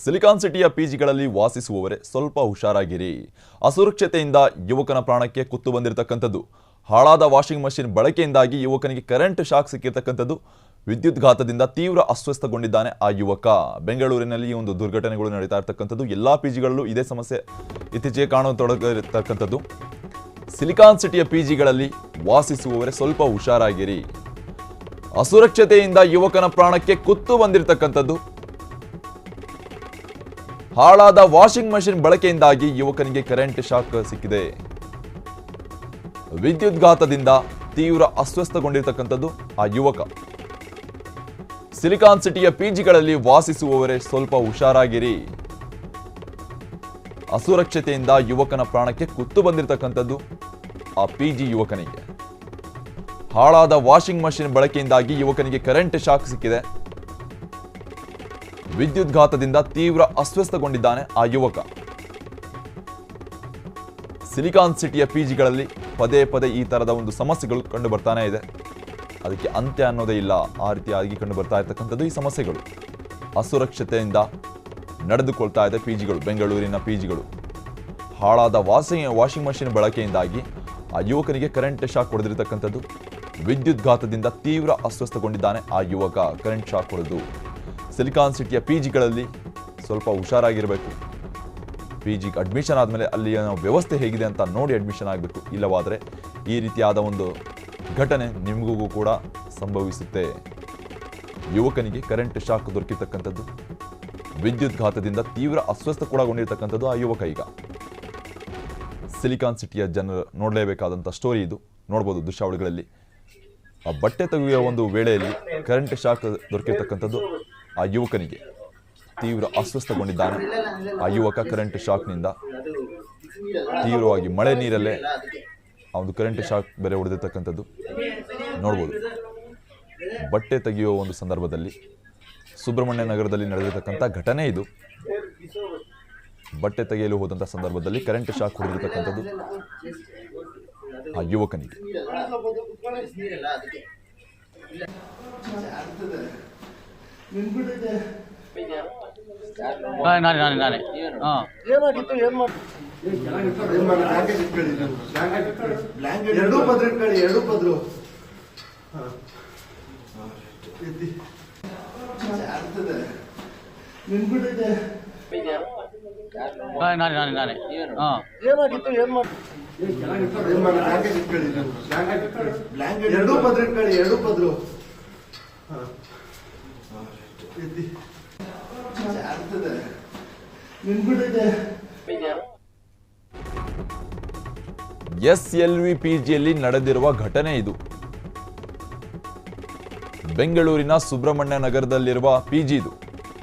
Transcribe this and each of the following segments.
Silicon ಸಿಟಿಯ ಪಿಜಿಗಳಲ್ಲಿ ವಾಸಿಸುವವರೇ ಸ್ವಲ್ಪ ಹುಷಾರಾಗಿರಿ. ಅಸುರಕ್ಷತೆಯಿಂದ ಯುವಕನ ಪ್ರಾಣಕ್ಕೆ ಕುತ್ತು ಬಂದಿರತಕ್ಕಂಥದ್ದು. ಹಾಳಾದ ವಾಷಿಂಗ್ ಮಷಿನ್ ಬಳಕೆಯಿಂದಾಗಿ ಯುವಕನಿಗೆ ಕರೆಂಟ್ ಶಾಕ್ ಸಿಕ್ಕಿರತಕ್ಕಂಥದ್ದು. ವಿದ್ಯುತ್ ಘಾತದಿಂದ ತೀವ್ರ ಅಸ್ವಸ್ಥಗೊಂಡಿದ್ದಾನೆ ಆ ಯುವಕ. ಬೆಂಗಳೂರಿನಲ್ಲಿ ಈ ಒಂದು ದುರ್ಘಟನೆಗಳು ನಡೀತಾ ಇರತಕ್ಕಂಥದ್ದು. ಎಲ್ಲಾ ಪಿಜಿಗಳಲ್ಲೂ ಇದೇ ಸಮಸ್ಯೆ ಇತ್ತೀಚೆಗೆ ಕಾಣತೊಡಗಿರತಕ್ಕಂಥದ್ದು. ಸಿಲಿಕಾನ್ ಸಿಟಿಯ ಪಿಜಿಗಳಲ್ಲಿ ವಾಸಿಸುವವರೇ ಸ್ವಲ್ಪ ಹುಷಾರಾಗಿರಿ. ಅಸುರಕ್ಷತೆಯಿಂದ ಯುವಕನ ಪ್ರಾಣಕ್ಕೆ ಕುತ್ತು ಬಂದಿರತಕ್ಕಂಥದ್ದು. ಹಾಳಾದ ವಾಷಿಂಗ್ ಮಷಿನ್ ಬಳಕೆಯಿಂದಾಗಿ ಯುವಕನಿಗೆ ಕರೆಂಟ್ ಶಾಕ್ ಸಿಕ್ಕಿದೆ. ವಿದ್ಯುತ್ ಘಾತದಿಂದ ತೀವ್ರ ಅಸ್ವಸ್ಥಗೊಂಡಿರತಕ್ಕಂಥದ್ದು ಆ ಯುವಕ. ಸಿಲಿಕಾನ್ ಸಿಟಿಯ ಪಿಜಿಗಳಲ್ಲಿ ವಾಸಿಸುವವರೇ ಸ್ವಲ್ಪ ಹುಷಾರಾಗಿರಿ. ಅಸುರಕ್ಷತೆಯಿಂದ ಯುವಕನ ಪ್ರಾಣಕ್ಕೆ ಕುತ್ತು ಬಂದಿರತಕ್ಕಂಥದ್ದು ಆ ಪಿಜಿ ಯುವಕನಿಗೆ. ಹಾಳಾದ ವಾಷಿಂಗ್ ಮಷಿನ್ ಬಳಕೆಯಿಂದಾಗಿ ಯುವಕನಿಗೆ ಕರೆಂಟ್ ಶಾಕ್ ಸಿಕ್ಕಿದೆ. ವಿದ್ಯುತ್ ಘಾತದಿಂದ ತೀವ್ರ ಅಸ್ವಸ್ಥಗೊಂಡಿದ್ದಾನೆ ಆ ಯುವಕ. ಸಿಲಿಕಾನ್ ಸಿಟಿಯ ಪಿಜಿಗಳಲ್ಲಿ ಪದೇ ಪದೇ ಈ ತರದ ಒಂದು ಸಮಸ್ಯೆಗಳು ಕಂಡು ಬರ್ತಾನೆ ಇದೆ. ಅದಕ್ಕೆ ಅಂತ್ಯ ಅನ್ನೋದೇ ಇಲ್ಲ. ಆ ರೀತಿಯಾಗಿ ಕಂಡು ಬರ್ತಾ ಇರತಕ್ಕಂಥದ್ದು ಈ ಸಮಸ್ಯೆಗಳು. ಅಸುರಕ್ಷತೆಯಿಂದ ನಡೆದುಕೊಳ್ತಾ ಇದೆ ಪಿಜಿಗಳು, ಬೆಂಗಳೂರಿನ ಪಿಜಿಗಳು. ಹಾಳಾದ ವಾಷಿಂಗ್ ಮಷಿನ್ ಬಳಕೆಯಿಂದಾಗಿ ಆ ಯುವಕನಿಗೆ ಕರೆಂಟ್ ಶಾಕ್ ಹೊಡೆದಿರತಕ್ಕಂಥದ್ದು. ವಿದ್ಯುತ್ ಘಾತದಿಂದ ತೀವ್ರ ಅಸ್ವಸ್ಥಗೊಂಡಿದ್ದಾನೆ ಆ ಯುವಕ. ಕರೆಂಟ್ ಶಾಕ್ ಹೊಡೆದು ಸಿಲಿಕಾನ್ ಸಿಟಿಯ ಪಿಜಿಗಳಲ್ಲಿ ಸ್ವಲ್ಪ ಹುಷಾರಾಗಿರಬೇಕು. ಪಿಜಿಗೆ ಅಡ್ಮಿಷನ್ ಆದಮೇಲೆ ಅಲ್ಲಿಯ ವ್ಯವಸ್ಥೆ ಹೇಗಿದೆ ಅಂತ ನೋಡಿ ಅಡ್ಮಿಷನ್ ಆಗಬೇಕು. ಇಲ್ಲವಾದರೆ ಈ ರೀತಿಯಾದ ಒಂದು ಘಟನೆ ನಿಮಗೂ ಕೂಡ ಸಂಭವಿಸುತ್ತೆ. ಯುವಕನಿಗೆ ಕರೆಂಟ್ ಶಾಕ್ ದೊರಕಿರ್ತಕ್ಕಂಥದ್ದು. ವಿದ್ಯುತ್ ಘಾತದಿಂದ ತೀವ್ರ ಅಸ್ವಸ್ಥಗೊಂಡಿರ್ತಕ್ಕಂಥದ್ದು ಆ ಯುವಕ. ಈಗ ಸಿಲಿಕಾನ್ ಸಿಟಿಯ ಜನರು ನೋಡಲೇಬೇಕಾದಂಥ ಸ್ಟೋರಿ ಇದು. ನೋಡ್ಬೋದು ದೃಶ್ಯಾವಳಿಗಳಲ್ಲಿ. ಆ ಬಟ್ಟೆ ತೆಗೆಯುವ ಒಂದು ವೇಳೆಯಲ್ಲಿ ಕರೆಂಟ್ ಶಾಕ್ ದೊರಕಿರ್ತಕ್ಕಂಥದ್ದು ಆ ಯುವಕನಿಗೆ. ತೀವ್ರ ಅಸ್ವಸ್ಥಗೊಂಡಿದ್ದಾನೆ ಆ ಯುವಕ ಕರೆಂಟ್ ಶಾಕ್ನಿಂದ. ತೀವ್ರವಾಗಿ ಮಳೆ ನೀರಲ್ಲೇ ಆ ಒಂದು ಕರೆಂಟ್ ಶಾಕ್ ಬೇರೆ ಹೊಡೆದಿರ್ತಕ್ಕಂಥದ್ದು ನೋಡ್ಬೋದು. ಬಟ್ಟೆ ತೆಗೆಯುವ ಒಂದು ಸಂದರ್ಭದಲ್ಲಿ ಸುಬ್ರಹ್ಮಣ್ಯ ನಗರದಲ್ಲಿ ನಡೆದಿರ್ತಕ್ಕಂಥ ಘಟನೆ ಇದು. ಬಟ್ಟೆ ತೆಗೆಯಲು ಹೋದಂಥ ಸಂದರ್ಭದಲ್ಲಿ ಕರೆಂಟ್ ಶಾಕ್ ಹೊಡೆದಿರ್ತಕ್ಕಂಥದ್ದು ಆ ಯುವಕನಿಗೆ. SLV ಪಿಜಿಯಲ್ಲಿ ನಡೆದಿರುವ ಘಟನೆ ಇದು. ಬೆಂಗಳೂರಿನ ಸುಬ್ರಹ್ಮಣ್ಯ ನಗರದಲ್ಲಿರುವ ಪಿಜಿ ಇದು.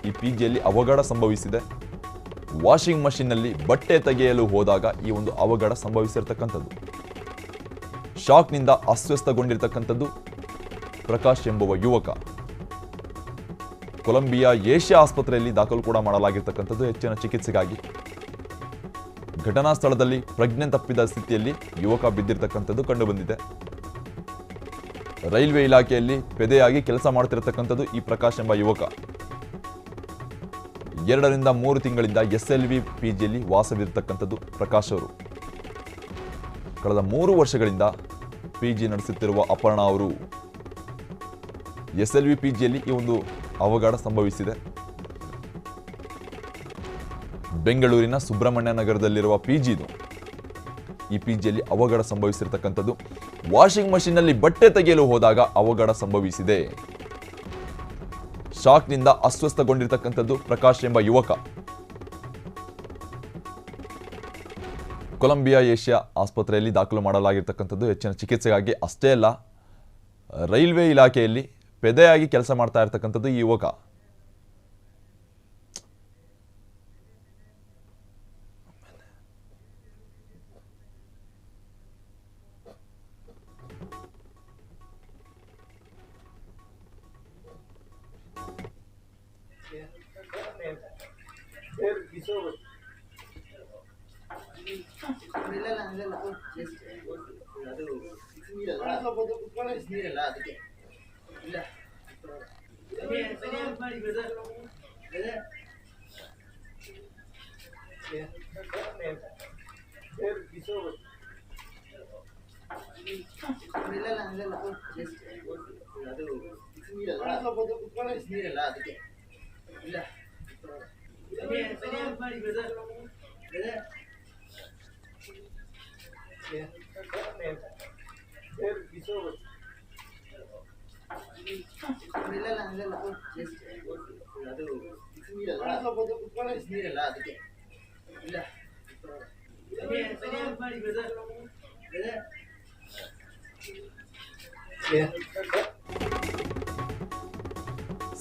ಈ ಪಿಜಿಯಲ್ಲಿ ಅವಘಡ ಸಂಭವಿಸಿದೆ. ವಾಷಿಂಗ್ ಮಷಿನ್ನಲ್ಲಿ ಬಟ್ಟೆ ತೆಗೆಯಲು ಹೋದಾಗ ಈ ಒಂದು ಅವಘಡ ಸಂಭವಿಸಿರ್ತಕ್ಕಂಥದ್ದು. ಶಾಕ್ನಿಂದ ಅಸ್ವಸ್ಥಗೊಂಡಿರ್ತಕ್ಕಂಥದ್ದು ಪ್ರಕಾಶ್ ಎಂಬುವ ಯುವಕ. ಕೊಲಂಬಿಯಾ ಏಷ್ಯಾ ಆಸ್ಪತ್ರೆಯಲ್ಲಿ ದಾಖಲು ಕೂಡ ಮಾಡಲಾಗಿರ್ತಕ್ಕಂಥದ್ದು ಹೆಚ್ಚಿನ ಚಿಕಿತ್ಸೆಗಾಗಿ. ಘಟನಾ ಸ್ಥಳದಲ್ಲಿ ಪ್ರಜ್ಞೆ ತಪ್ಪಿದ ಸ್ಥಿತಿಯಲ್ಲಿ ಯುವಕ ಬಿದ್ದಿರ್ತಕ್ಕಂಥದ್ದು ಕಂಡುಬಂದಿದೆ. ರೈಲ್ವೆ ಇಲಾಖೆಯಲ್ಲಿ ಪೆದೆಯಾಗಿ ಕೆಲಸ ಮಾಡುತ್ತಿರತಕ್ಕಂಥದ್ದು ಈ ಪ್ರಕಾಶ್ ಎಂಬ ಯುವಕ. 2 ರಿಂದ 3 ತಿಂಗಳಿಂದ SLV ಪಿಜಿಯಲ್ಲಿ ವಾಸವಿರತಕ್ಕಂಥದ್ದು ಪ್ರಕಾಶ್ ಅವರು. ಕಳೆದ 3 ವರ್ಷಗಳಿಂದ ಪಿಜಿ ನಡೆಸುತ್ತಿರುವ ಅಪರ್ಣ ಅವರು SLV ಪಿಜಿಯಲ್ಲಿ ಈ ಒಂದು ಅವಘಡ ಸಂಭವಿಸಿದೆ. ಬೆಂಗಳೂರಿನ ಸುಬ್ರಹ್ಮಣ್ಯ ನಗರದಲ್ಲಿರುವ ಪಿಜಿ ಇದು. ಈ ಪಿಜಿಯಲ್ಲಿ ಅವಘಡ ಸಂಭವಿಸಿರ್ತಕ್ಕಂಥದ್ದು. ವಾಷಿಂಗ್ ಮಷಿನ್ನಲ್ಲಿ ಬಟ್ಟೆ ತೆಗೆಯಲು ಹೋದಾಗ ಅವಘಡ ಸಂಭವಿಸಿದೆ. ಶಾಕ್ನಿಂದ ಅಸ್ವಸ್ಥಗೊಂಡಿರ್ತಕ್ಕಂಥದ್ದು ಪ್ರಕಾಶ್ ಎಂಬ ಯುವಕ. ಕೊಲಂಬಿಯಾ ಏಷ್ಯಾ ಆಸ್ಪತ್ರೆಯಲ್ಲಿ ದಾಖಲು ಮಾಡಲಾಗಿರ್ತಕ್ಕಂಥದ್ದು ಹೆಚ್ಚಿನ ಚಿಕಿತ್ಸೆಗಾಗಿ. ಅಷ್ಟೇ ಅಲ್ಲ, ರೈಲ್ವೆ ಇಲಾಖೆಯಲ್ಲಿ ಪೆದೆಯಾಗಿ ಕೆಲಸ ಮಾಡ್ತಾ ಇರ್ತಕ್ಕಂಥದ್ದು ಈ ಯುವಕ.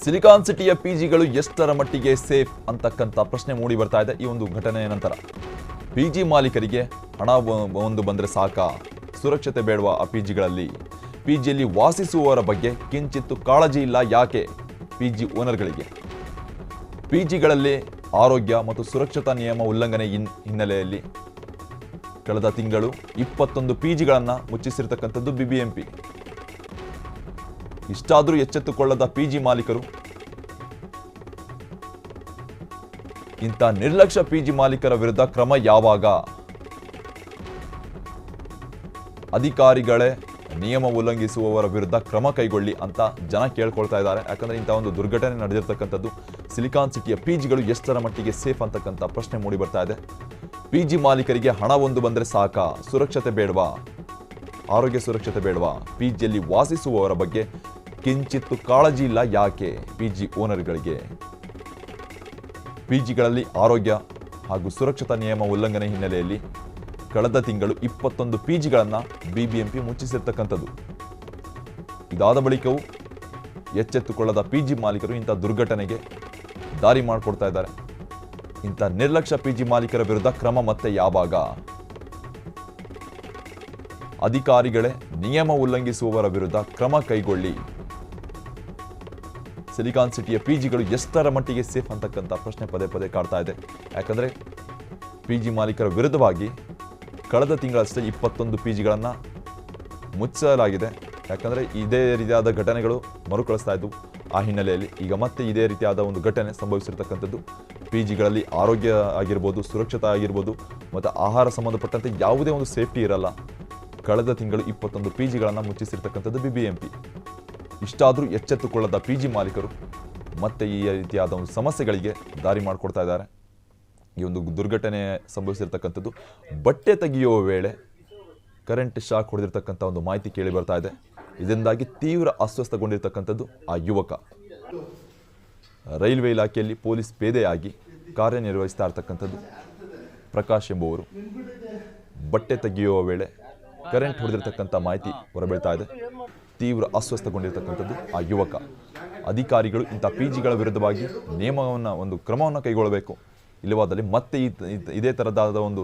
ಸಿಲಿಕಾನ್ ಸಿಟಿಯ ಪಿಜಿಗಳು ಎಷ್ಟರ ಮಟ್ಟಿಗೆ ಸೇಫ್ ಅಂತಕ್ಕಂಥ ಪ್ರಶ್ನೆ ಮೂಡಿ ಬರ್ತಾ ಇದೆ ಈ ಒಂದು ಘಟನೆಯ ನಂತರ. ಪಿಜಿ ಮಾಲೀಕರಿಗೆ ಹಣ ಒಂದು ಬಂದರೆ ಸಾಕ, ಸುರಕ್ಷತೆ ಬೇಡವಾ ಆ ಪಿಜಿಗಳಲ್ಲಿ? ಪಿಜಿಯಲ್ಲಿ ವಾಸಿಸುವವರ ಬಗ್ಗೆ ಕಿಂಚಿತ್ತು ಕಾಳಜಿ ಇಲ್ಲ ಯಾಕೆ ಪಿಜಿ ಓನರ್ಗಳಿಗೆ? ಪಿಜಿಗಳಲ್ಲಿ ಆರೋಗ್ಯ ಮತ್ತು ಸುರಕ್ಷತಾ ನಿಯಮ ಉಲ್ಲಂಘನೆ ಹಿನ್ನೆಲೆಯಲ್ಲಿ ಕಳೆದ ತಿಂಗಳು 21 ಪಿಜಿಗಳನ್ನು ಮುಚ್ಚಿಸಿರ್ತಕ್ಕಂಥದ್ದು ಬಿಬಿಎಂಪಿ. ಇಷ್ಟಾದರೂ ಎಚ್ಚೆತ್ತುಕೊಳ್ಳದ ಪಿಜಿ ಮಾಲೀಕರು, ಇಂಥ ನಿರ್ಲಕ್ಷ್ಯ ಪಿಜಿ ಮಾಲೀಕರ ವಿರುದ್ಧ ಕ್ರಮ ಯಾವಾಗ? ಅಧಿಕಾರಿಗಳೇ ನಿಯಮ ಉಲ್ಲಂಘಿಸುವವರ ವಿರುದ್ಧ ಕ್ರಮ ಕೈಗೊಳ್ಳಿ ಅಂತ ಜನ ಕೇಳ್ಕೊಳ್ತಾ ಇದ್ದಾರೆ. ಯಾಕಂದ್ರೆ ಇಂಥ ಒಂದು ದುರ್ಘಟನೆ ನಡೆದಿರ್ತಕ್ಕಂಥದ್ದು ಸಿಲಿಕಾನ್ ಸಿಟಿಯ ಪಿಜಿಗಳು ಎಷ್ಟರ ಮಟ್ಟಿಗೆ ಸೇಫ್ ಅಂತಕ್ಕಂಥ ಪ್ರಶ್ನೆ ಮೂಡಿ ಬರ್ತಾ ಇದೆ. ಪಿಜಿ ಮಾಲೀಕರಿಗೆ ಹಣ ಒಂದು ಬಂದರೆ ಸಾಕ, ಸುರಕ್ಷತೆ ಬೇಡವಾ, ಆರೋಗ್ಯ ಸುರಕ್ಷತೆ ಬೇಡವಾ? ಪಿಜಿಯಲ್ಲಿ ವಾಸಿಸುವವರ ಬಗ್ಗೆ ಕಿಂಚಿತ್ತು ಕಾಳಜಿ ಇಲ್ಲ ಯಾಕೆ ಪಿಜಿ ಓನರ್ಗಳಿಗೆ? ಪಿಜಿಗಳಲ್ಲಿ ಆರೋಗ್ಯ ಹಾಗೂ ಸುರಕ್ಷತಾ ನಿಯಮ ಉಲ್ಲಂಘನೆ ಹಿನ್ನೆಲೆಯಲ್ಲಿ ಕಳೆದ ತಿಂಗಳು 21 ಪಿಜಿಗಳನ್ನು ಬಿಬಿಎಂಪಿ ಮುಚ್ಚಿಸಿರ್ತಕ್ಕಂಥದ್ದು. ಇದಾದ ಬಳಿಕವೂ ಎಚ್ಚೆತ್ತುಕೊಳ್ಳದ ಪಿಜಿ ಮಾಲೀಕರು ಇಂಥ ದುರ್ಘಟನೆಗೆ ದಾರಿ ಮಾಡಿಕೊಡ್ತಾ ಇದ್ದಾರೆ. ಇಂಥ ನಿರ್ಲಕ್ಷ್ಯ ಪಿಜಿ ಮಾಲೀಕರ ವಿರುದ್ಧ ಕ್ರಮ ಮತ್ತೆ ಯಾವಾಗ? ಅಧಿಕಾರಿಗಳೇ ನಿಯಮ ಉಲ್ಲಂಘಿಸುವವರ ವಿರುದ್ಧ ಕ್ರಮ ಕೈಗೊಳ್ಳಿ. ಸಿಲಿಕಾನ್ ಸಿಟಿಯ ಪಿಜಿಗಳು ಎಷ್ಟರ ಮಟ್ಟಿಗೆ ಸೇಫ್ ಅಂತಕ್ಕಂಥ ಪ್ರಶ್ನೆ ಪದೇ ಪದೇ ಕಾಡ್ತಾ ಇದೆ. ಯಾಕಂದರೆ ಪಿಜಿ ಮಾಲೀಕರ ವಿರುದ್ಧವಾಗಿ ಕಳೆದ ತಿಂಗಳಷ್ಟೇ 21 ಪಿಜಿಗಳನ್ನು ಮುಚ್ಚಲಾಗಿದೆ. ಯಾಕಂದರೆ ಇದೇ ರೀತಿಯಾದ ಘಟನೆಗಳು ಮರುಕಳಿಸ್ತಾ ಇದ್ದವು. ಆ ಹಿನ್ನೆಲೆಯಲ್ಲಿ ಈಗ ಮತ್ತೆ ಇದೇ ರೀತಿಯಾದ ಒಂದು ಘಟನೆ ಸಂಭವಿಸಿರ್ತಕ್ಕಂಥದ್ದು. ಪಿಜಿಗಳಲ್ಲಿ ಆರೋಗ್ಯ ಆಗಿರ್ಬೋದು, ಸುರಕ್ಷತೆ ಆಗಿರ್ಬೋದು ಮತ್ತು ಆಹಾರ ಸಂಬಂಧಪಟ್ಟಂತೆ ಯಾವುದೇ ಒಂದು ಸೇಫ್ಟಿ ಇರಲ್ಲ. ಕಳೆದ ತಿಂಗಳು 21 ಪಿಜಿಗಳನ್ನು ಮುಚ್ಚಿಸಿರ್ತಕ್ಕಂಥದ್ದು ಬಿಬಿಎಂಪಿ. ಇಷ್ಟಾದರೂ ಎಚ್ಚೆತ್ತುಕೊಳ್ಳದ ಪಿಜಿ ಮಾಲೀಕರು ಮತ್ತೆ ಈ ರೀತಿಯಾದ ಒಂದು ಸಮಸ್ಯೆಗಳಿಗೆ ದಾರಿ ಮಾಡಿಕೊಡ್ತಾ ಇದ್ದಾರೆ. ಈ ಒಂದು ದುರ್ಘಟನೆ ಸಂಭವಿಸಿರ್ತಕ್ಕಂಥದ್ದು ಬಟ್ಟೆ ತೆಗೆಯುವ ವೇಳೆ ಕರೆಂಟ್ ಶಾಕ್ ಹೊಡೆದಿರ್ತಕ್ಕಂಥ ಒಂದು ಮಾಹಿತಿ ಕೇಳಿ ಬರ್ತಾ ಇದೆ. ಇದರಿಂದಾಗಿ ತೀವ್ರ ಅಸ್ವಸ್ಥಗೊಂಡಿರ್ತಕ್ಕಂಥದ್ದು ಆ ಯುವಕ. ರೈಲ್ವೆ ಇಲಾಖೆಯಲ್ಲಿ ಪೊಲೀಸ್ ಪೇದೆಯಾಗಿ ಕಾರ್ಯನಿರ್ವಹಿಸ್ತಾ ಇರ್ತಕ್ಕಂಥದ್ದು ಪ್ರಕಾಶ್ ಎಂಬುವರು ಬಟ್ಟೆ ತೆಗೆಯುವ ವೇಳೆ ಕರೆಂಟ್ ಹೊಡೆದಿರ್ತಕ್ಕಂಥ ಮಾಹಿತಿ ಹೊರಬೀಳ್ತಾ ಇದೆ. ತೀವ್ರ ಅಸ್ವಸ್ಥಗೊಂಡಿರ್ತಕ್ಕಂಥದ್ದು ಆ ಯುವಕ. ಅಧಿಕಾರಿಗಳು ಇಂಥ ಪಿಜಿಗಳ ವಿರುದ್ಧವಾಗಿ ನಿಯಮವನ್ನು, ಒಂದು ಕ್ರಮವನ್ನು ಕೈಗೊಳ್ಳಬೇಕು. ಇಲ್ಲವಾದಲ್ಲಿ ಮತ್ತೆ ಇದೇ ಥರದಾದ ಒಂದು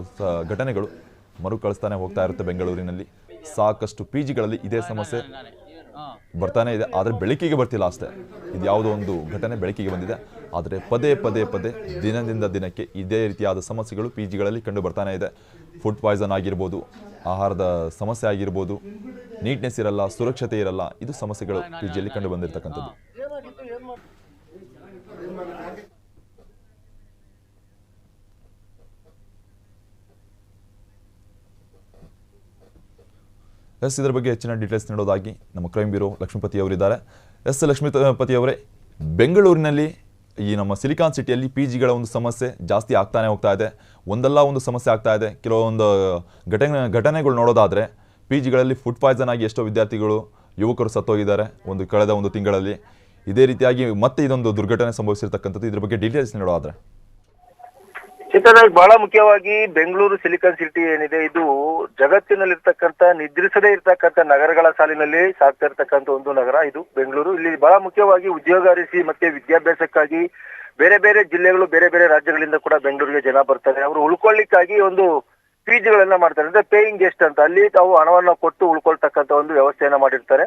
ಘಟನೆಗಳು ಮರುಕಳಿಸ್ತಾನೆ ಹೋಗ್ತಾ ಇರುತ್ತೆ. ಬೆಂಗಳೂರಿನಲ್ಲಿ ಸಾಕಷ್ಟು ಪಿಜಿಗಳಲ್ಲಿ ಇದೇ ಸಮಸ್ಯೆ ಬರ್ತಾನೆ ಇದೆ. ಆದರೆ ಬೆಳಕಿಗೆ ಬರ್ತಿಲ್ಲ ಅಷ್ಟೇ. ಇದು ಯಾವುದೋ ಒಂದು ಘಟನೆ ಬೆಳಕಿಗೆ ಬಂದಿದೆ. ಆದರೆ ಪದೇ ಪದೇ ಪದೇ ದಿನದಿಂದ ದಿನಕ್ಕೆ ಇದೇ ರೀತಿಯಾದ ಸಮಸ್ಯೆಗಳು ಪಿಜಿಗಳಲ್ಲಿ ಕಂಡು ಬರ್ತಾನೆ ಇದೆ. ಫುಡ್ ಪಾಯ್ಸನ್ ಆಗಿರ್ಬೋದು, ಆಹಾರದ ಸಮಸ್ಯೆ ಆಗಿರ್ಬೋದು, ನೀಟ್ನೆಸ್ ಇರಲ್ಲ, ಸುರಕ್ಷತೆ ಇರಲ್ಲ. ಇದು ಸಮಸ್ಯೆಗಳು ಪಿಜಿಯಲ್ಲಿ ಕಂಡು ಬಂದಿರತಕ್ಕಂಥದ್ದು. ಇದರ ಬಗ್ಗೆ ಹೆಚ್ಚಿನ ಡೀಟೇಲ್ಸ್ ನೀಡೋದಾಗಿ ನಮ್ಮ ಕ್ರೈಮ್ ಬ್ಯೂರೋ ಲಕ್ಷ್ಮೀಪತಿ ಅವರಿದ್ದಾರೆ. ಲಕ್ಷ್ಮೀಪತಿ ಅವರೇ, ಬೆಂಗಳೂರಿನಲ್ಲಿ ಈ ನಮ್ಮ ಸಿಲಿಕಾನ್ ಸಿಟಿಯಲ್ಲಿ ಪಿಜಿಗಳ ಒಂದು ಸಮಸ್ಯೆ ಜಾಸ್ತಿ ಆಗ್ತಾನೆ ಹೋಗ್ತಾ ಇದೆ. ಒಂದಲ್ಲ ಒಂದು ಸಮಸ್ಯೆ ಆಗ್ತಾ ಇದೆ. ಕೆಲವೊಂದು ಘಟನೆಗಳು ನೋಡೋದಾದರೆ ಪಿಜಿಗಳಲ್ಲಿ ಫುಡ್ ಪಾಯ್ಸನ್ ಆಗಿ ಎಷ್ಟೋ ವಿದ್ಯಾರ್ಥಿಗಳು, ಯುವಕರು ಸತ್ತೋಗಿದ್ದಾರೆ ಕಳೆದ ಒಂದು ತಿಂಗಳಲ್ಲಿ. ಇದೇ ರೀತಿಯಾಗಿ ಮತ್ತೆ ಇದೊಂದು ದುರ್ಘಟನೆ ಸಂಭವಿಸಿರ್ತಕ್ಕಂಥದ್ದು. ಇದ್ರ ಬಗ್ಗೆ ಡೀಟೇಲ್ಸ್ ನೀಡೋದಾದ್ರೆ? ಚಿತ್ರನಾಯಕ್, ಬಹಳ ಮುಖ್ಯವಾಗಿ ಬೆಂಗಳೂರು ಸಿಲಿಕಾನ್ ಸಿಟಿ ಏನಿದೆ, ಇದು ಜಗತ್ತಿನಲ್ಲಿರ್ತಕ್ಕಂಥ ನಿದ್ರಿಸದೇ ಇರ್ತಕ್ಕಂಥ ನಗರಗಳ ಸಾಲಿನಲ್ಲಿ ಸಾಗ್ತಾ ಇರ್ತಕ್ಕಂಥ ಒಂದು ನಗರ ಇದು ಬೆಂಗಳೂರು. ಇಲ್ಲಿ ಬಹಳ ಮುಖ್ಯವಾಗಿ ಉದ್ಯೋಗ ಅರಿಸಿ ಮತ್ತೆ ವಿದ್ಯಾಭ್ಯಾಸಕ್ಕಾಗಿ ಬೇರೆ ಬೇರೆ ಜಿಲ್ಲೆಗಳು, ಬೇರೆ ಬೇರೆ ರಾಜ್ಯಗಳಿಂದ ಕೂಡ ಬೆಂಗಳೂರಿಗೆ ಜನ ಬರ್ತಾರೆ. ಅವರು ಉಳ್ಕೊಳ್ಳಿಕ್ಕಾಗಿ ಒಂದು ಪಿಜಿಗಳನ್ನ ಮಾಡ್ತಾರೆ, ಅಂದ್ರೆ ಪೇಯಿಂಗ್ ಗೆಸ್ಟ್ ಅಂತ. ಅಲ್ಲಿ ತಾವು ಹಣವನ್ನ ಕೊಟ್ಟು ಉಳ್ಕೊಳ್ತಕ್ಕಂಥ ಒಂದು ವ್ಯವಸ್ಥೆಯನ್ನ ಮಾಡಿರ್ತಾರೆ.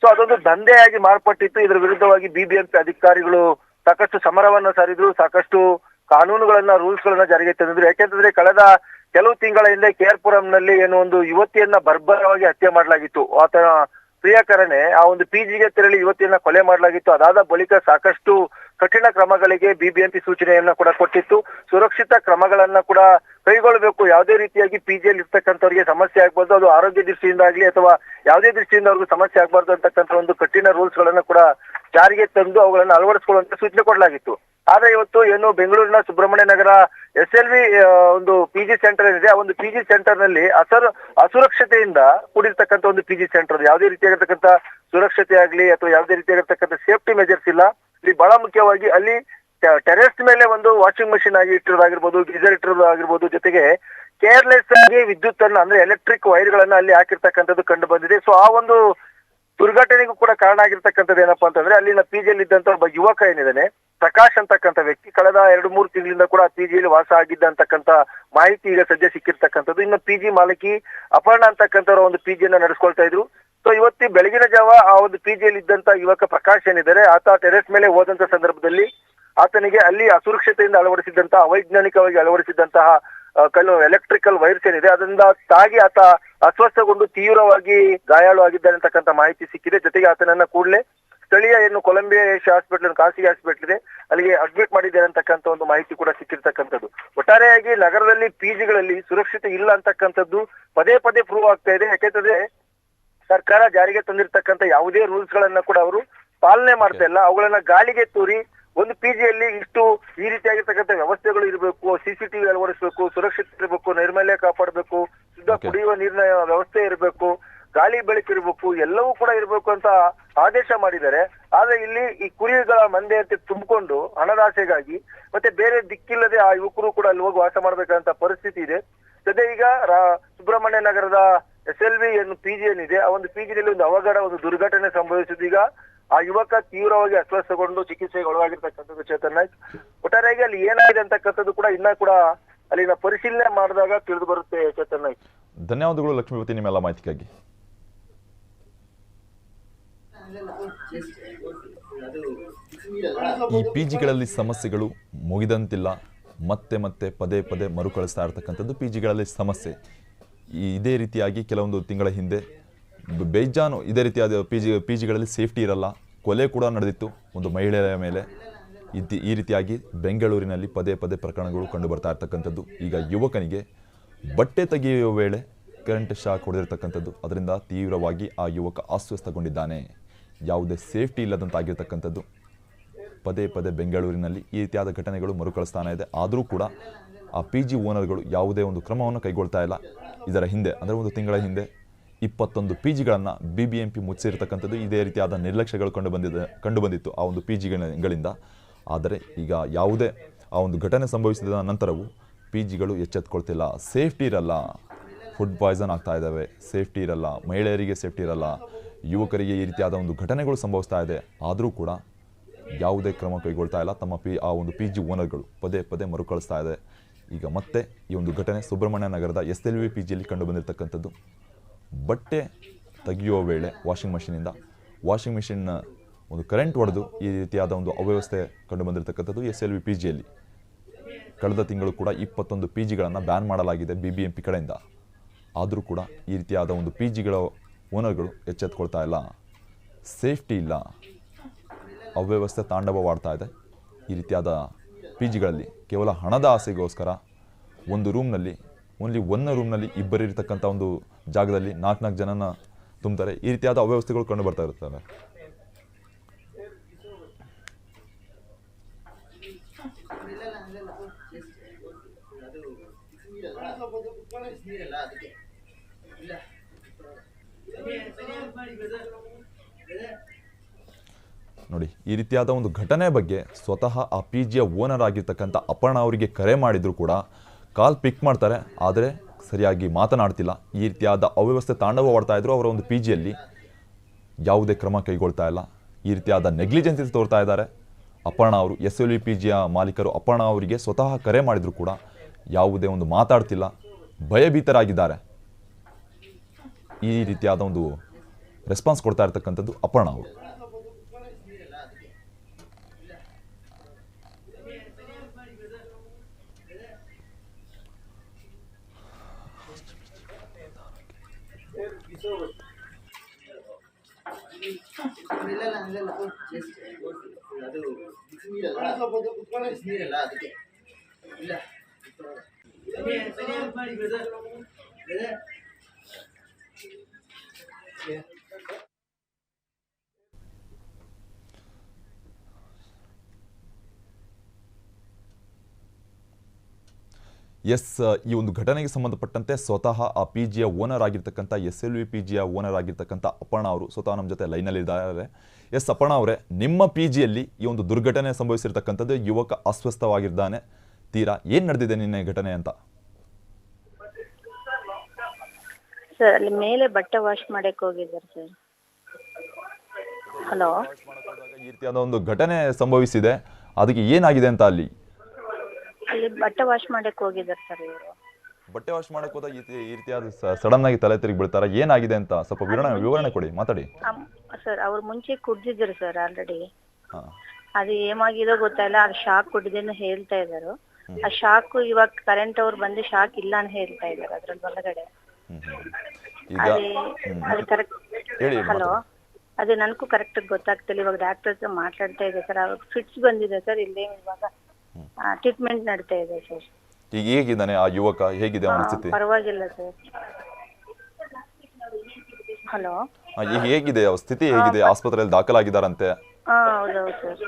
ಸೊ ಅದೊಂದು ದಂಧೆಯಾಗಿ ಮಾರ್ಪಟ್ಟಿತ್ತು. ಇದರ ವಿರುದ್ಧವಾಗಿ ಬಿಬಿಎಂಪಿ ಅಧಿಕಾರಿಗಳು ಸಾಕಷ್ಟು ಸಮರವನ್ನ ಸಾರಿದ್ರು, ಸಾಕಷ್ಟು ಕಾನೂನುಗಳನ್ನ, ರೂಲ್ಸ್ ಗಳನ್ನ ಜಾರಿಗೆ ತಂದಿದ್ರು. ಯಾಕೆಂತಂದ್ರೆ ಕಳೆದ ಕೆಲವು ತಿಂಗಳ ಹಿಂದೆ KR ಪುರಂನಲ್ಲಿ ಏನು ಒಂದು ಯುವತಿಯನ್ನ ಬರ್ಬರವಾಗಿ ಹತ್ಯೆ ಮಾಡಲಾಗಿತ್ತು. ಆತನ ಪ್ರಿಯಕರನೇ ಆ ಒಂದು ಪಿಜಿಗೆ ತೆರಳಿ ಯುವತಿಯನ್ನ ಕೊಲೆ ಮಾಡಲಾಗಿತ್ತು. ಅದಾದ ಬಳಿಕ ಸಾಕಷ್ಟು ಕಠಿಣ ಕ್ರಮಗಳಿಗೆ ಬಿಬಿಎಂಪಿ ಸೂಚನೆಯನ್ನ ಕೂಡ ಕೊಟ್ಟಿತ್ತು. ಸುರಕ್ಷಿತ ಕ್ರಮಗಳನ್ನ ಕೂಡ ಕೈಗೊಳ್ಳಬೇಕು. ಯಾವುದೇ ರೀತಿಯಾಗಿ ಪಿಜಿಯಲ್ಲಿ ಇರ್ತಕ್ಕಂಥವ್ರಿಗೆ ಸಮಸ್ಯೆ ಆಗ್ಬಾರ್ದು, ಅದು ಆರೋಗ್ಯ ದೃಷ್ಟಿಯಿಂದ ಆಗ್ಲಿ ಅಥವಾ ಯಾವುದೇ ದೃಷ್ಟಿಯಿಂದ ಅವ್ರಿಗೂ ಸಮಸ್ಯೆ ಆಗ್ಬಾರ್ದು ಅಂತಕ್ಕಂಥ ಒಂದು ಕಠಿಣ ರೂಲ್ಸ್ ಗಳನ್ನ ಕೂಡ ಜಾರಿಗೆ ತಂದು ಅವುಗಳನ್ನ ಅಳವಡಿಸಿಕೊಳ್ಳುವಂತ ಸೂಚನೆ ಕೊಡಲಾಗಿತ್ತು. ಆದ್ರೆ ಇವತ್ತು ಏನು ಬೆಂಗಳೂರಿನ ಸುಬ್ರಹ್ಮಣ್ಯ ನಗರ SLV ಒಂದು ಪಿಜಿ ಸೆಂಟರ್ ಏನಿದೆ, ಆ ಒಂದು ಪಿಜಿ ಸೆಂಟರ್ ನಲ್ಲಿ ಅಸುರಕ್ಷತೆಯಿಂದ ಕೂಡಿರ್ತಕ್ಕಂಥ ಒಂದು ಪಿಜಿ ಸೆಂಟರ್, ಯಾವುದೇ ರೀತಿಯಾಗಿರ್ತಕ್ಕಂಥ ಸುರಕ್ಷತೆ ಆಗ್ಲಿ ಅಥವಾ ಯಾವುದೇ ರೀತಿಯಾಗಿರ್ತಕ್ಕಂಥ ಸೇಫ್ಟಿ ಮೆಜರ್ಸ್ ಇಲ್ಲ. ಇಲ್ಲಿ ಬಹಳ ಮುಖ್ಯವಾಗಿ ಅಲ್ಲಿ ಟೆರೆಸ್ ಮೇಲೆ ಒಂದು ವಾಷಿಂಗ್ ಮಷಿನ್ ಆಗಿ ಇಟ್ಟಿರೋದಾಗಿರ್ಬೋದು, ಗೀಸರ್ ಇಟ್ಟಿರೋದಾಗಿರ್ಬೋದು, ಜೊತೆಗೆ ಕೇರ್ಲೆಸ್ ಆಗಿ ವಿದ್ಯುತ್ ಅನ್ನ ಅಂದ್ರೆ ಎಲೆಕ್ಟ್ರಿಕ್ ವೈರ್ ಗಳನ್ನ ಅಲ್ಲಿ ಹಾಕಿರ್ತಕ್ಕಂಥದ್ದು ಕಂಡು ಬಂದಿದೆ. ಸೊ ಆ ಒಂದು ದುರ್ಘಟನೆಗೂ ಕೂಡ ಕಾರಣ ಆಗಿರ್ತಕ್ಕಂಥದ್ದು ಏನಪ್ಪಾ ಅಂತಂದ್ರೆ ಅಲ್ಲಿನ ಪಿಜಿಯಲ್ಲಿ ಇದ್ದಂತ ಒಬ್ಬ ಯುವಕ ಏನಿದ್ದಾನೆ ಪ್ರಕಾಶ್ ಅಂತಕ್ಕಂಥ ವ್ಯಕ್ತಿ ಕಳೆದ 2-3 ತಿಂಗಳಿಂದ ಕೂಡ ಪಿಜಿಯಲ್ಲಿ ವಾಸ ಆಗಿದ್ದ ಅಂತಕ್ಕಂಥ ಮಾಹಿತಿ ಈಗ ಸದ್ಯ ಸಿಕ್ಕಿರ್ತಕ್ಕಂಥದ್ದು. ಇನ್ನು ಪಿಜಿ ಮಾಲಕಿ ಅಪರ್ಣ ಅಂತಕ್ಕಂಥವ್ರ ಒಂದು ಪಿಜಿಯನ್ನ ನಡೆಸ್ಕೊಳ್ತಾ ಇದ್ರು. ಸೊ ಇವತ್ತು ಬೆಳಗಿನ ಜಾವ ಆ ಒಂದು ಪಿಜಿಯಲ್ಲಿ ಇದ್ದಂತ ಯುವಕ ಪ್ರಕಾಶ್ ಏನಿದ್ದಾರೆ ಆತ ಟೆರೆಸ್ ಮೇಲೆ ಹೋದಂತ ಸಂದರ್ಭದಲ್ಲಿ ಆತನಿಗೆ ಅಲ್ಲಿ ಅಸುರಕ್ಷತೆಯಿಂದ ಅಳವಡಿಸಿದಂತಹ ಅವೈಜ್ಞಾನಿಕವಾಗಿ ಅಳವಡಿಸಿದಂತಹ ಕೆಲವು ಎಲೆಕ್ಟ್ರಿಕಲ್ ವೈರ್ಸ್ ಏನಿದೆ ಅದರಿಂದ ತಾಗಿ ಆತ ಅಸ್ವಸ್ಥಗೊಂಡು ತೀವ್ರವಾಗಿ ಗಾಯಾಳು ಆಗಿದ್ದಾನೆ ಅಂತಕ್ಕಂಥ ಮಾಹಿತಿ ಸಿಕ್ಕಿದೆ. ಜೊತೆಗೆ ಆತನನ್ನ ಕೂಡಲೇ ಸ್ಥಳೀಯ ಏನು ಕೊಲಂಬಿಯಾ ಹಾಸ್ಪಿಟಲ್, ಖಾಸಗಿ ಹಾಸ್ಪಿಟಲ್ ಇದೆ, ಅಲ್ಲಿಗೆ ಅಡ್ಮಿಟ್ ಮಾಡಿದ್ದಾರೆ ಅಂತಕ್ಕಂಥ ಒಂದು ಮಾಹಿತಿ ಕೂಡ ಸಿಕ್ಕಿರ್ತಕ್ಕಂಥದ್ದು. ಒಟ್ಟಾರೆಯಾಗಿ ನಗರದಲ್ಲಿ ಪಿಜಿಗಳಲ್ಲಿ ಸುರಕ್ಷತೆ ಇಲ್ಲ ಅಂತಕ್ಕಂಥದ್ದು ಪದೇ ಪದೇ ಪ್ರೂವ್ ಆಗ್ತಾ ಇದೆ. ಯಾಕೆಂತಂದ್ರೆ ಸರ್ಕಾರ ಜಾರಿಗೆ ತಂದಿರ್ತಕ್ಕಂಥ ಯಾವುದೇ ರೂಲ್ಸ್ ಗಳನ್ನ ಕೂಡ ಅವರು ಪಾಲನೆ ಮಾಡ್ತಾ ಇಲ್ಲ. ಅವುಗಳನ್ನ ಗಾಳಿಗೆ ತೂರಿ ಒಂದು ಪಿಜಿಯಲ್ಲಿ ಇಷ್ಟು ಈ ರೀತಿಯಾಗಿರ್ತಕ್ಕಂಥ ವ್ಯವಸ್ಥೆಗಳು ಇರಬೇಕು, CCTV ಅಳವಡಿಸಬೇಕು, ಸುರಕ್ಷತೆ ಇರಬೇಕು, ನೈರ್ಮಲ್ಯ ಕಾಪಾಡಬೇಕು, ಶುದ್ಧ ಕುಡಿಯುವ ನೀರಿನ ವ್ಯವಸ್ಥೆ ಇರಬೇಕು, ಗಾಳಿ ಬೆಳಕು ಇರಬೇಕು, ಎಲ್ಲವೂ ಕೂಡ ಇರಬೇಕು ಅಂತ ಆದೇಶ ಮಾಡಿದ್ದಾರೆ. ಆದ್ರೆ ಇಲ್ಲಿ ಈ ಕುರಿಗಳ ಮಂದೆ ಅಂತ ತುಂಬಿಕೊಂಡು ಹಣದಾಸೆಗಾಗಿ ಮತ್ತೆ ಬೇರೆ ದಿಕ್ಕಿಲ್ಲದೆ ಆ ಯುವಕರು ಕೂಡ ಅಲ್ಲಿ ಹೋಗಿ ವಾಸ ಮಾಡ್ಬೇಕಂತ ಪರಿಸ್ಥಿತಿ ಇದೆ. ಸದ್ಯ ಈಗ ಸುಬ್ರಹ್ಮಣ್ಯ ನಗರದ SLV ಏನು ಪಿಜಿ ಏನಿದೆ ಆ ಒಂದು ಪಿಜಿನಲ್ಲಿ ಒಂದು ಅವಘಡ, ಒಂದು ದುರ್ಘಟನೆ ಸಂಭವಿಸಿದ್ದು. ಈಗ ಆ ಯುವಕ ತೀವ್ರವಾಗಿ ಅಸ್ವಸ್ಥಗೊಂಡು ಚಿಕಿತ್ಸೆಗೆ ಒಳಗಾಗಿರ್ತಕ್ಕಂಥದ್ದು ಚೇತನ್ ನಾಯ್ಕ್. ಒಟ್ಟಾರೆಯಾಗಿ ಅಲ್ಲಿ ಏನಾಗಿದೆ ಅಂತಕ್ಕಂಥದ್ದು ಕೂಡ ಇನ್ನ ಕೂಡ ಅಲ್ಲಿನ ಪರಿಶೀಲನೆ ಮಾಡಿದಾಗ ತಿಳಿದು ಬರುತ್ತೆ ಚೇತನ್ ನಾಯ್ಕ್. ಧನ್ಯವಾದಗಳು ಲಕ್ಷ್ಮೀವತಿ ನಿಮ್ಮೆಲ್ಲ ಮಾಹಿತಿಗಾಗಿ. ಈ ಪಿಜಿಗಳಲ್ಲಿ ಸಮಸ್ಯೆಗಳು ಮುಗಿದಂತಿಲ್ಲ, ಮತ್ತೆ ಮತ್ತೆ ಪದೇ ಪದೇ ಮರುಕಳಿಸ್ತಾ ಇರ್ತಕ್ಕಂಥದ್ದು ಪಿಜಿಗಳಲ್ಲಿ ಸಮಸ್ಯೆ. ಇದೇ ರೀತಿಯಾಗಿ ಕೆಲವೊಂದು ತಿಂಗಳ ಹಿಂದೆ ಬೇಜಾನು ಇದೇ ರೀತಿಯಾದ ಪಿಜಿಗಳಲ್ಲಿ ಸೇಫ್ಟಿ ಇರಲ್ಲ, ಕೊಲೆ ಕೂಡ ನಡೆದಿತ್ತು ಒಂದು ಮಹಿಳೆಯ ಮೇಲೆ. ಈ ರೀತಿಯಾಗಿ ಬೆಂಗಳೂರಿನಲ್ಲಿ ಪದೇ ಪದೇ ಪ್ರಕರಣಗಳು ಕಂಡು ಬರ್ತಾ ಇರ್ತಕ್ಕಂಥದ್ದು. ಈಗ ಯುವಕನಿಗೆ ಬಟ್ಟೆ ತೆಗೆಯುವ ವೇಳೆ ಕರೆಂಟ್ ಶಾಕ್ ಹೊಡೆದಿರ್ತಕ್ಕಂಥದ್ದು, ಅದರಿಂದ ತೀವ್ರವಾಗಿ ಆ ಯುವಕ ಅಸ್ವಸ್ಥಗೊಂಡಿದ್ದಾನೆ. ಯಾವುದೇ ಸೇಫ್ಟಿ ಇಲ್ಲದಂತಾಗಿರ್ತಕ್ಕಂಥದ್ದು. ಪದೇ ಪದೇ ಬೆಂಗಳೂರಿನಲ್ಲಿ ಈ ರೀತಿಯಾದ ಘಟನೆಗಳು ಮರುಕಳಿಸ್ತಾನೆ ಇದೆ. ಆದರೂ ಕೂಡ ಆ ಪಿಜಿ ಓನರ್ಗಳು ಯಾವುದೇ ಒಂದು ಕ್ರಮವನ್ನು ಕೈಗೊಳ್ತಾ ಇಲ್ಲ. ಇದರ ಹಿಂದೆ ಅಂದರೆ ಒಂದು ತಿಂಗಳ ಹಿಂದೆ 21 ಪಿಜಿಗಳನ್ನು BBMP ಮುಚ್ಚಿರ್ತಕ್ಕಂಥದ್ದು. ಇದೇ ರೀತಿಯಾದ ನಿರ್ಲಕ್ಷ್ಯಗಳು ಕಂಡು ಬಂದಿತ್ತು ಆ ಒಂದು ಪಿಜಿಗಳಿಂದ. ಆದರೆ ಈಗ ಯಾವುದೇ ಆ ಒಂದು ಘಟನೆ ಸಂಭವಿಸಿದ ನಂತರವೂ ಪಿಜಿಗಳು ಎಚ್ಚೆತ್ತುಕೊಳ್ತಿಲ್ಲ. ಸೇಫ್ಟಿ ಇರಲ್ಲ, ಫುಡ್ ಪಾಯ್ಸನ್ ಆಗ್ತಾ ಇದ್ದಾವೆ, ಸೇಫ್ಟಿ ಇರಲ್ಲ, ಮಹಿಳೆಯರಿಗೆ ಸೇಫ್ಟಿ ಇರಲ್ಲ, ಯುವಕರಿಗೆ ಈ ರೀತಿಯಾದ ಒಂದು ಘಟನೆಗಳು ಸಂಭವಿಸ್ತಾ ಇದೆ. ಆದರೂ ಕೂಡ ಯಾವುದೇ ಕ್ರಮ ಕೈಗೊಳ್ತಾ ಇಲ್ಲ ತಮ್ಮ ಆ ಒಂದು ಪಿಜಿ ಓನರ್ಗಳು. ಪದೇ ಪದೇ ಮರುಕಳಿಸ್ತಾ ಇದೆ. ಈಗ ಮತ್ತೆ ಈ ಒಂದು ಘಟನೆ ಸುಬ್ರಹ್ಮಣ್ಯ ನಗರದ SLV ಪಿಜಿಯಲ್ಲಿ ಕಂಡು ಬಂದಿರತಕ್ಕಂಥದ್ದು. ಬಟ್ಟೆ ತೆಗೆಯುವ ವೇಳೆ ವಾಷಿಂಗ್ ಮಿಷಿನ್ ಒಂದು ಕರೆಂಟ್ ಹೊಡೆದು ಈ ರೀತಿಯಾದ ಒಂದು ಅವ್ಯವಸ್ಥೆ ಕಂಡು ಬಂದಿರತಕ್ಕಂಥದ್ದು SLV ಪಿಜಿಯಲ್ಲಿ. ಕಳೆದ ತಿಂಗಳು ಕೂಡ 21 ಪಿಜಿಗಳನ್ನು ಬ್ಯಾನ್ ಮಾಡಲಾಗಿದೆ BBMP ಕಡೆಯಿಂದ. ಆದರೂ ಕೂಡ ಈ ರೀತಿಯಾದ ಒಂದು ಪಿಜಿಗಳ ಓನರ್ಗಳು ಎಚ್ಚೆತ್ತುಕೊಳ್ತಾ ಇಲ್ಲ. ಸೇಫ್ಟಿ ಇಲ್ಲ, ಅವ್ಯವಸ್ಥೆ ತಾಂಡವವಾಡ್ತಾ ಇದೆ. ಈ ರೀತಿಯಾದ ಪಿಜಿಗಳಲ್ಲಿ ಕೇವಲ ಹಣದ ಆಸೆಗೋಸ್ಕರ ಒಂದು ರೂಮ್ನಲ್ಲಿ ಒಂದು ರೂಮ್ನಲ್ಲಿ ಇಬ್ಬರಿರ್ತಕ್ಕಂಥ ಒಂದು ಜಾಗದಲ್ಲಿ 4 ಜನನ ತುಂಬ್ತಾರೆ. ಈ ರೀತಿಯಾದ ಅವ್ಯವಸ್ಥೆಗಳು ಕಂಡು ಬರ್ತಾ ಇರ್ತವೆ. ನೋಡಿ, ಈ ರೀತಿಯಾದ ಒಂದು ಘಟನೆ ಬಗ್ಗೆ ಸ್ವತಃ ಆ ಪಿಜಿಯ ಓನರ್ ಆಗಿರ್ತಕ್ಕಂಥ ಅಪರ್ಣ ಅವರಿಗೆ ಕರೆ ಮಾಡಿದ್ರು ಕೂಡ ಕಾಲ್ ಪಿಕ್ ಮಾಡ್ತಾರೆ, ಆದರೆ ಸರಿಯಾಗಿ ಮಾತನಾಡ್ತಿಲ್ಲ. ಈ ರೀತಿಯಾದ ಅವ್ಯವಸ್ಥೆ ತಾಂಡವವಾಡ್ತಾ ಇದ್ರು ಅವರ ಒಂದು ಪಿಜಿಯಲ್ಲಿ. ಯಾವುದೇ ಕ್ರಮ ಕೈಗೊಳ್ತಾ ಇಲ್ಲ. ಈ ರೀತಿಯಾದ ನೆಗ್ಲಿಜೆನ್ಸಿ ತೋರ್ತಾ ಇದ್ದಾರೆ ಅಪರ್ಣ ಅವರು. SLV ಪಿಜಿಯ ಮಾಲೀಕರು ಅಪರ್ಣ ಅವರಿಗೆ ಸ್ವತಃ ಕರೆ ಮಾಡಿದ್ರು ಕೂಡ ಯಾವುದೇ ಒಂದು ಮಾತಾಡ್ತಿಲ್ಲ, ಭಯಭೀತರಾಗಿದ್ದಾರೆ. ಈ ರೀತಿಯಾದ ಒಂದು ರೆಸ್ಪಾನ್ಸ್ ಕೊಡ್ತಾ ಇರ್ತಕ್ಕಂಥದ್ದು ಅಪರ್ಣ ಅವರು. ಎಸ್, ಈ ಒಂದು ಘಟನೆಗೆ ಸಂಬಂಧಪಟ್ಟಂತೆ ಸ್ವತಃ ಆ ಪಿ ಜಿಯ ಓನರ್ ಆಗಿರ್ತಕ್ಕಂಥ SLV ಪಿ ಜಿಯ ಓನರ್ ಆಗಿರ್ತಕ್ಕಂಥ ಅಪರ್ಣ ಅವರು ಸ್ವತಃ ನಮ್ಮ ಜೊತೆ ಲೈನಲ್ಲಿದ್ದಾರೆ. ಎಸ್ ಅಪರ್ಣ ಅವರೇ, ನಿಮ್ಮ ಪಿ ಜಿಯಲ್ಲಿ ಈ ಒಂದು ದುರ್ಘಟನೆ ಸಂಭವಿಸಿರ್ತಕ್ಕಂಥದ್ದು, ಯುವಕ ಅಸ್ವಸ್ಥವಾಗಿದ್ದಾನೆ, ತೀರಾ ಏನು ನಡೆದಿದೆ ನಿನ್ನೆ ಘಟನೆ ಅಂತ? ಸರ್ ಅಲ್ಲಿ ಮೇಲೆ ಬಟ್ಟೆ ವಾಶ್ ಮಾಡಕ್ಕೆ ಹೋಗಿದ್ದಾರೆ ಸರ್. ಹಲೋ, ಈ ರೀತಿಯಾದ ಒಂದು ಘಟನೆ ಸಂಭವಿಸಿದೆ, ಅದಕ್ಕೆ ಏನಾಗಿದೆ ಅಂತ? ಅಲ್ಲಿ ಬಟ್ಟೆ ವಾಶ್ ಮಾಡಕ್ಕೆ ಹೋಗಿದ್ದಾರೆ ಸರ್ ಇವರು. ಬಟ್ಟೆ ವಾಶ್ ಮಾಡಕ್ಕೆ ಹೋದಾಗ ಈ ರೀತಿಯಾದ ಸಡನ್ ಆಗಿ ತಲೆ ತಿರುಗಿ ಬೀಳ್ತಾರ, ಏನಾಗಿದೆ ಅಂತ ಸ್ವಲ್ಪ ವಿವರಣೆ ಕೊಡಿ, ಮಾತಾಡಿ. ಸರ್ ಅವ್ರು ಮುಂಚೆ ಕುಡ್ದಿದ್ರು ಸರ್ ಆಲ್ರೆಡಿ. ಅದು ಏನಾಗಿದೋ ಗೊತ್ತಾಯಿಲ್ಲ, ಅದು ಶಾಕ್ ಕುಡಿದೇನು ಹೇಳ್ತಾ ಇದ್ದಾರೆ. ಆ ಶಾಕ್ ಇವಾಗ ಕರೆಂಟ್ ಅವ್ರು ಬಂದು ಶಾಕ್ ಇಲ್ಲ ಅಂತ ಹೇಳ್ತಾ ಇದ್ದಾರೆ ಅದ್ರಲ್ಲಿ ಒಳಗಡೆ. ಅದು ಕರೆಕ್ಟ್. ಹಲೋ, ಅದು ನನಗೂ ಕರೆಕ್ಟ್ ಗೊತ್ತಾಗ್ತಿಲ್ಲ. ಇವಾಗ ಡಾಕ್ಟರ್ ಹತ್ರ ಮಾತಾಡ್ತಾ ಇದೆ ಸರ್. ಅವ್ರಿಗೆ ಫಿಟ್ಸ್ ಬಂದಿದೆ ಸರ್. ಇಲ್ಲೇ ಇವಾಗ ಟ್ರೀಟ್ಮೆಂಟ್ ನಡೀತಾ ಇದೆ ಸರ್. ಈಗ ಹೇಗಿದ್ದಾನೆ ಆ ಯುವಕ, ಹೇಗಿದೆ ಅವನ ಸ್ಥಿತಿ? ಪರವಾಗಿಲ್ಲ ಸರ್. ಹಲೋ, ಈಗ ಹೇಗಿದೆ ಅವ್ರ ಸ್ಥಿತಿ, ಹೇಗಿದೆ? ಆಸ್ಪತ್ರೆಯಲ್ಲಿ ದಾಖಲಾಗಿದ್ದಾರಂತೆ. ಹೌದೌದು ಸರ್,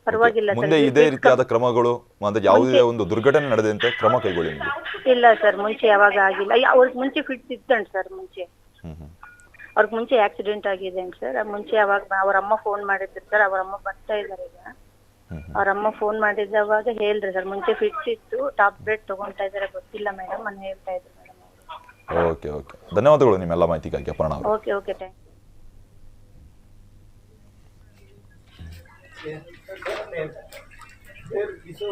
ಪರವಾಗಿಲ್ಲ ಸರ್. ಮುಂದೆ ಇದೇ ರೀತಿಯಾದ ಕ್ರಮಗಳು ಅಂದ್ರೆ ಯಾವುದೇ ಒಂದು ದುರ್ಘಟನೆ ನಡೆದಂತೆ ಕ್ರಮ ಕೈಗೊಳ್ಳಿ ನೀವು. ಇಲ್ಲ ಸರ್, ಮುಂಚೆ ಯಾವಾಗ ಆಗಿಲ್ಲ. ಅವ್ರಿಗೆ ಮುಂಚೆ ಫಿಟ್ಸ್ ಇತ್ತಂತ ಸರ್. ಮುಂಚೆ ಅವ್ರಿಗೆ ಮುಂಚೆ ಆಕ್ಸಿಡೆಂಟ್ ಆಗಿದೆ ಅಂತ ಸರ್. ಮುಂಚೆ ಯಾವಾಗ ಅವ್ರ ಅಮ್ಮ ಫೋನ್ ಮಾಡಿದ್ರು ಸರ್. ಅವ್ರ ಅಮ್ಮ ಬರ್ತಾ ಇದ್ದಾರೆ ಈಗ. ಅವ್ರ ಅಮ್ಮ ಫೋನ್ ಮಾಡಿದ್ದವಾಗ ಹೇಳಿದ್ರು ಸರ್, ಮುಂಚೆ ಫಿಟ್ಸ್ ಇತ್ತು, ಟ್ಯಾಬ್ಲೆಟ್ ತಗೊಂತಾ ಇದಾರೆ, ಗೊತ್ತಿಲ್ಲ ಮೇಡಮ್ ಅಂತ ಹೇಳ್ತಾ ಇದ್ರು ಮೇಡಮ್. ಓಕೆ ಓಕೆ, ಧನ್ಯವಾದಗಳು ನಿಮ್ಮೆಲ್ಲ ಮಾಹಿತಿಗಾಗಿ ಅಪರ್ಣ ಅವರು. Okay okay, thank you.